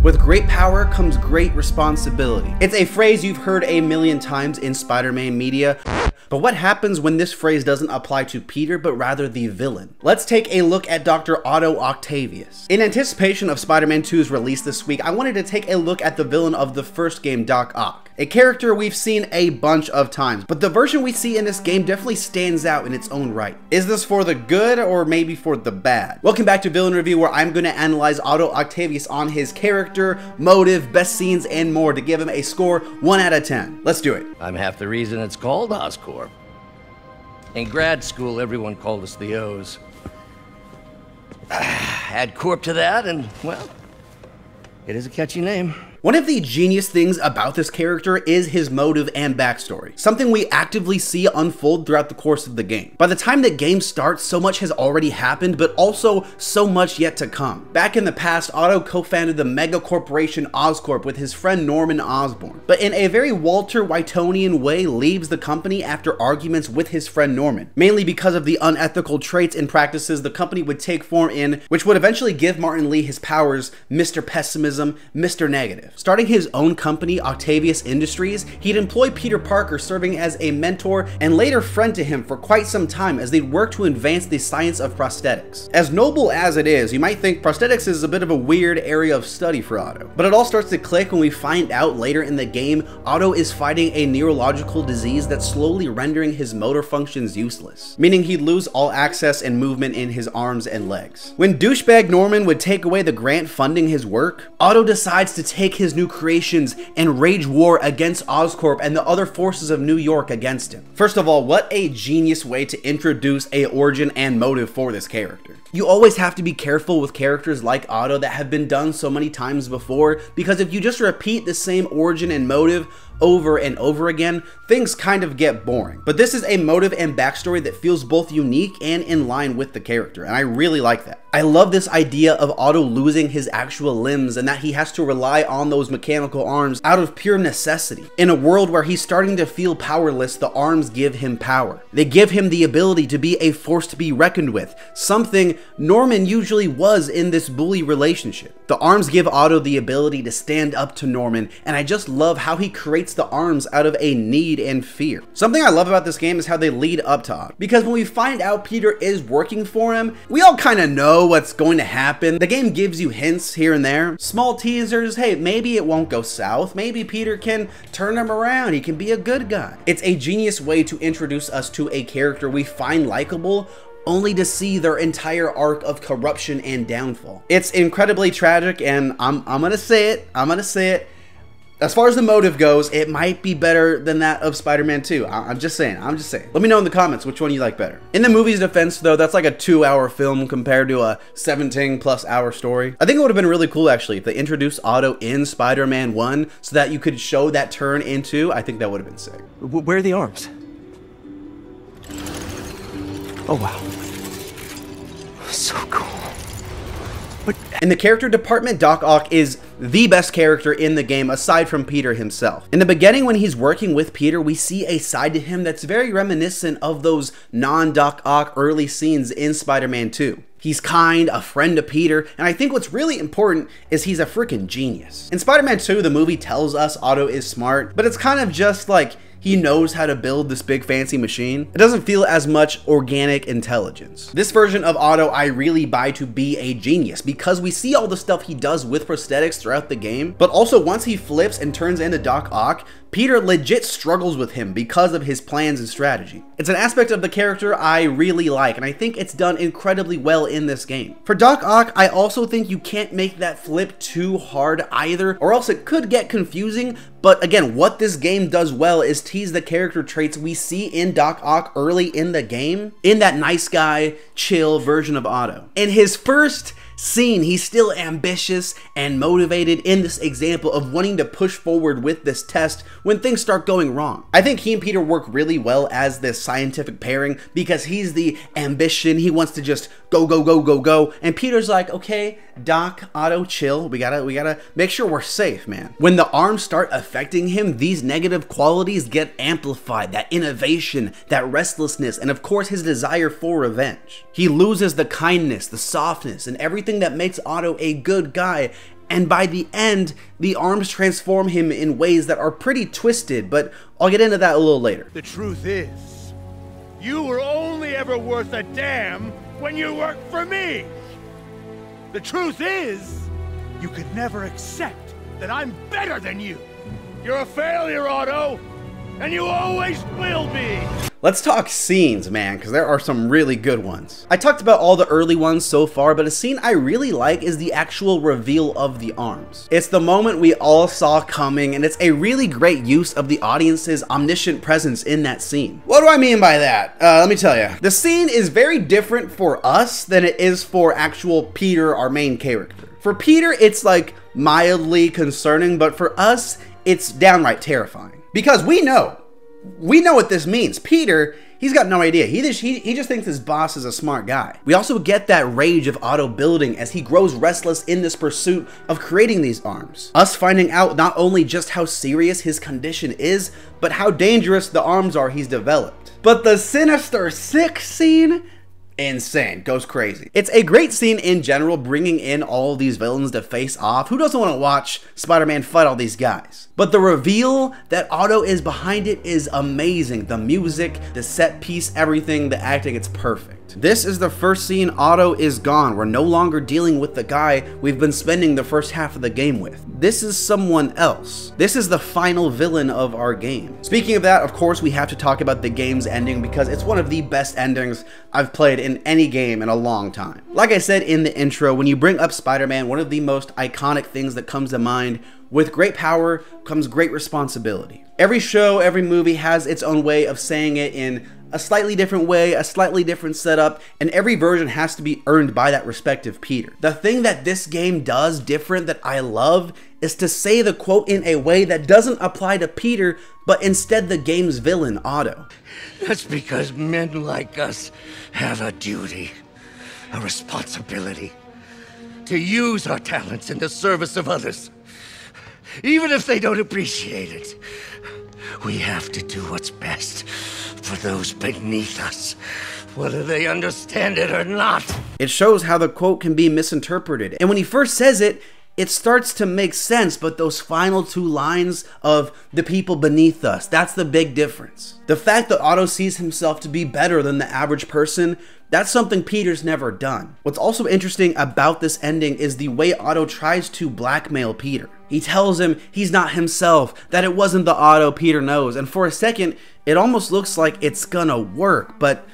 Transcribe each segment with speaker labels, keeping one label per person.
Speaker 1: With great power comes great responsibility. It's a phrase you've heard a million times in Spider-Man media, but what happens when this phrase doesn't apply to Peter, but rather the villain? Let's take a look at Dr. Otto Octavius. In anticipation of Spider-Man 2's release this week, I wanted to take a look at the villain of the first game, Doc Ock. A character we've seen a bunch of times, but the version we see in this game definitely stands out in its own right. Is this for the good or maybe for the bad? Welcome back to Villain Review, where I'm going to analyze Otto Octavius on his character, motive, best scenes, and more to give him a score 1 out of 10. Let's do it.
Speaker 2: I'm half the reason it's called Oscorp. In grad school, everyone called us the O's. Add Corp to that, and, well, it is a catchy name.
Speaker 1: One of the genius things about this character is his motive and backstory, something we actively see unfold throughout the course of the game. By the time the game starts, so much has already happened, but also so much yet to come. Back in the past, Otto co-founded the mega corporation Oscorp with his friend Norman Osborn, but in a very Walter Whitonian way leaves the company after arguments with his friend Norman, mainly because of the unethical traits and practices the company would take form in, which would eventually give Martin Lee his powers, Mr. Pessimism, Mr. Negative. Starting his own company, Octavius Industries, he'd employ Peter Parker, serving as a mentor and later friend to him for quite some time as they'd work to advance the science of prosthetics. As noble as it is, you might think prosthetics is a bit of a weird area of study for Otto. But it all starts to click when we find out later in the game, Otto is fighting a neurological disease that's slowly rendering his motor functions useless, meaning he'd lose all access and movement in his arms and legs. When douchebag Norman would take away the grant funding his work, Otto decides to take his new creations and wage war against Oscorp and the other forces of New York against him. First of all, what a genius way to introduce a origin and motive for this character. You always have to be careful with characters like Otto that have been done so many times before, because if you just repeat the same origin and motive over and over again, things kind of get boring. But this is a motive and backstory that feels both unique and in line with the character, and I really like that. I love this idea of Otto losing his actual limbs and that he has to rely on those mechanical arms out of pure necessity. In a world where he's starting to feel powerless, the arms give him power. They give him the ability to be a force to be reckoned with, something Norman usually was in this bully relationship. The arms give Otto the ability to stand up to Norman, and I just love how he creates the arms out of a need and fear. Something I love about this game is how they lead up to Otto, because when we find out Peter is working for him, we all kind of know what's going to happen. The game gives you hints here and there, small teasers. Hey, maybe it won't go south. Maybe Peter can turn him around. He can be a good guy. It's a genius way to introduce us to a character we find likable, only to see their entire arc of corruption and downfall. It's incredibly tragic, and I'm gonna say it. As far as the motive goes, it might be better than that of Spider-Man 2. I'm just saying. Let me know in the comments which one you like better. In the movie's defense though, that's like a 2-hour film compared to a 17+ hour story. I think it would have been really cool actually if they introduced Otto in Spider-Man 1 so that you could show that turn in 2. I think that would have been sick.
Speaker 3: Where are the arms? Oh wow. So cool. But
Speaker 1: in the character department, Doc Ock is the best character in the game aside from Peter himself. In the beginning, when he's working with Peter, we see a side to him that's very reminiscent of those non-Doc Ock early scenes in Spider-Man 2. He's kind, a friend to Peter, and I think what's really important is he's a freaking genius. In Spider-Man 2, the movie tells us Otto is smart, but it's kind of just like he knows how to build this big fancy machine. It doesn't feel as much organic intelligence. This version of Otto I really buy to be a genius because we see all the stuff he does with prosthetics throughout the game, but also once he flips and turns into Doc Ock, Peter legit struggles with him because of his plans and strategy. It's an aspect of the character I really like, and I think it's done incredibly well in this game. For Doc Ock, I also think you can't make that flip too hard either, or else it could get confusing. But again, what this game does well is tease the character traits we see in Doc Ock early in the game, in that nice guy, chill version of Otto. In his first scene, he's still ambitious and motivated in this example of wanting to push forward with this test when things start going wrong. I think he and Peter work really well as this scientific pairing because he's the ambition, he wants to just go, go, go, go, go, and Peter's like, okay, Doc, Otto, chill, we gotta make sure we're safe, man. When the arms start affecting him, these negative qualities get amplified, that innovation, that restlessness, and of course his desire for revenge. He loses the kindness, the softness, and everything that makes Otto a good guy, And by the end, the arms transform him in ways that are pretty twisted, but I'll get into that a little later.
Speaker 4: The truth is, you were only ever worth a damn when you worked for me. The truth is, you could never accept that I'm better than you. You're a failure, Otto, and you always will be.
Speaker 1: Let's talk scenes, man, because there are some really good ones. I talked about all the early ones so far, but a scene I really like is the actual reveal of the arms. It's the moment we all saw coming, and it's a really great use of the audience's omniscient presence in that scene. What do I mean by that? Let me tell you. The scene is very different for us than it is for actual Peter, our main character. For Peter, it's like mildly concerning, but for us, it's downright terrifying. Because we know what this means. Peter, he's got no idea. He just thinks his boss is a smart guy. We also get that rage of Otto building as he grows restless in this pursuit of creating these arms. Us finding out not only just how serious his condition is, but how dangerous the arms are he's developed. But the Sinister Six scene? Insane, goes crazy. It's a great scene in general, bringing in all these villains to face off. Who doesn't want to watch Spider-Man fight all these guys? But the reveal that Otto is behind it is amazing. The music, the set piece, everything, the acting, it's perfect. This is the first scene Otto is gone. We're no longer dealing with the guy we've been spending the first half of the game with. This is someone else. This is the final villain of our game. Speaking of that, of course, we have to talk about the game's ending because it's one of the best endings I've played in any game in a long time. Like I said in the intro, when you bring up Spider-Man, one of the most iconic things that comes to mind: with great power comes great responsibility. Every show, every movie has its own way of saying it in a slightly different way, a slightly different setup, and every version has to be earned by that respective Peter. The thing that this game does different that I love is to say the quote in a way that doesn't apply to Peter, but instead the game's villain, Otto.
Speaker 2: That's because men like us have a duty, a responsibility, to use our talents in the service of others. Even if they don't appreciate it, we have to do what's best for those beneath us, whether they understand it or not.
Speaker 1: It shows how the quote can be misinterpreted, and when he first says it, it starts to make sense, but those final two lines of the people beneath us, that's the big difference. The fact that Otto sees himself to be better than the average person, that's something Peter's never done. What's also interesting about this ending is the way Otto tries to blackmail Peter. He tells him he's not himself, that it wasn't the Otto Peter knows, and for a second, it almost looks like it's gonna work, but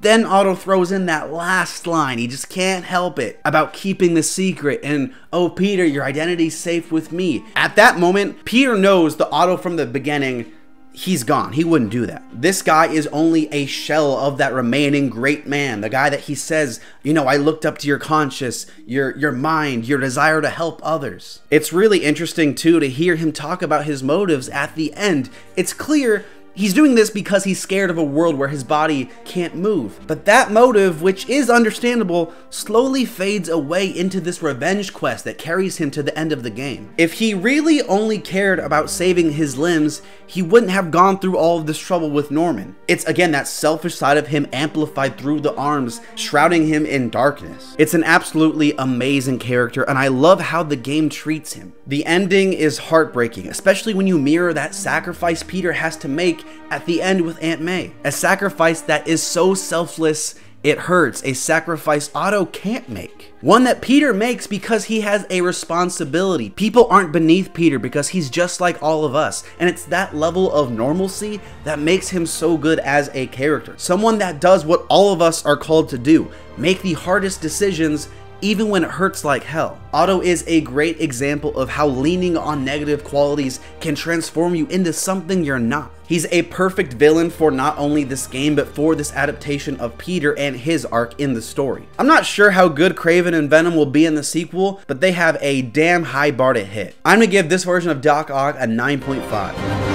Speaker 1: then Otto throws in that last line, he just can't help it, about keeping the secret and, oh Peter, your identity's safe with me. At that moment, Peter knows the Otto from the beginning, he's gone. He wouldn't do that. This guy is only a shell of that remaining great man, the guy that he says, you know, I looked up to your conscience, your mind, your desire to help others. It's really interesting too to hear him talk about his motives at the end. It's clear he's doing this because he's scared of a world where his body can't move. But that motive, which is understandable, slowly fades away into this revenge quest that carries him to the end of the game. If he really only cared about saving his limbs, he wouldn't have gone through all of this trouble with Norman. It's again that selfish side of him amplified through the arms, shrouding him in darkness. It's an absolutely amazing character, and I love how the game treats him. The ending is heartbreaking, especially when you mirror that sacrifice Peter has to make at the end with Aunt May. A sacrifice that is so selfless, it hurts. A sacrifice Otto can't make. One that Peter makes because he has a responsibility. People aren't beneath Peter because he's just like all of us. And it's that level of normalcy that makes him so good as a character. Someone that does what all of us are called to do. Make the hardest decisions even when it hurts like hell. Otto is a great example of how leaning on negative qualities can transform you into something you're not. He's a perfect villain for not only this game, but for this adaptation of Peter and his arc in the story. I'm not sure how good Kraven and Venom will be in the sequel, but they have a damn high bar to hit. I'm gonna give this version of Doc Ock a 9.5.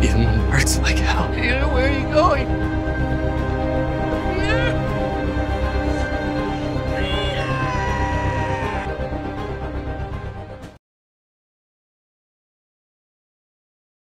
Speaker 3: Even when it hurts like hell.
Speaker 2: Peter, where are you going?